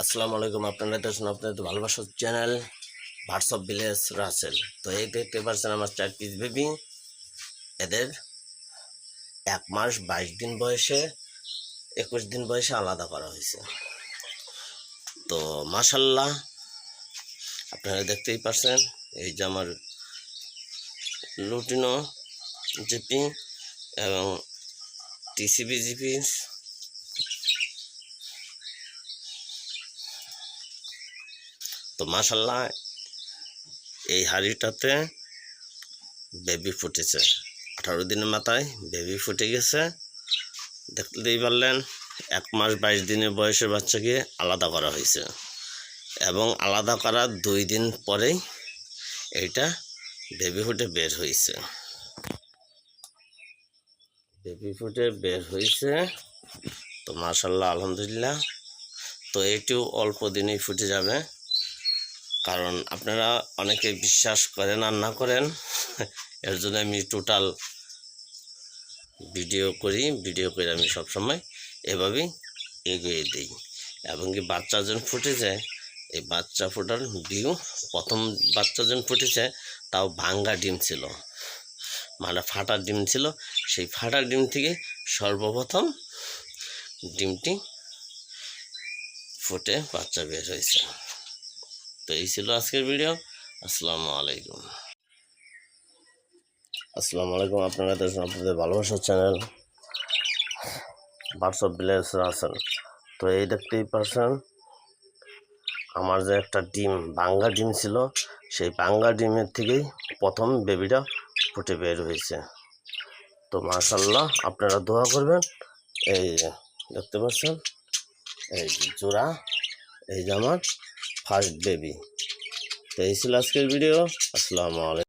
আসসালামু আলাইকুম। আপনারা দেখছেন আপনাদের ভালোবাসার channel birds of village Rasel. তো এই দেখতে পাচ্ছেন আমার 4 পিস বেবি। এদের 1 মাস 22 দিন বয়সে 21 দিন বয়সে আলাদা করা হয়েছে। তো মাশাল্লাহ আপনারা দেখতেই পাচ্ছেন, এই যে আমার লুটিনো জিপি এবং টিসিবি জিপি। তো মাশাল্লাহ এই হাড়িটাতে বেবি ফুটেছে। 18 দিনের মাথায় বেবি ফুটে গেছে। দেখতেই পারলেন 1 মাস 22 দিনের বয়সের বাচ্চাকে আলাদা করা হয়েছে এবং আলাদা করার 2 দিন পরেই এইটা বেবি ফুটে বের হয়েছে। তো মাশাল্লাহ আলহামদুলিল্লাহ। তো এটিও অল্প দিনেই ফুটে যাবে, কারণ আপনারা অনেকে বিশ্বাস করেন আর না করেন, এর জন্য আমি টোটাল ভিডিও করে আমি সবসময় এভাবেই এগিয়ে দিই। এবং কি বাচ্চা যখন ফুটে যায়, এই বাচ্চা ফোটার ভিউ, প্রথম বাচ্চা যখন ফুটেছে তাও ভাঙ্গা ডিম ছিল, মানে ফাটা ডিম ছিল। সেই ফাটা ডিম থেকে সর্বপ্রথম ডিমটি ফুটে বাচ্চা বের হয়েছে। তো এই ছিল আজকের ভিডিও। আসসালামু আলাইকুম। আপনারা দেখছেন আপনাদের ভালোবাসার channel birds of village Rasel. তো এই দেখতেই পাচ্ছেন আমার যে একটা ডিম, ভাঙ্গা ডিম ছিল, সেই ভাঙ্গা ডিমের থেকেই প্রথম বেবিটা ফুটে বের হয়েছে। তো মাশাল্লাহ আপনারা দোয়া করবেন। এই যে দেখতে পাচ্ছেন, এই যে জোড়া, এই যে আমার ফার্স্ট বেবি। তো এই ছিল আজকের ভিডিও। আসসালামু আলাইকুম।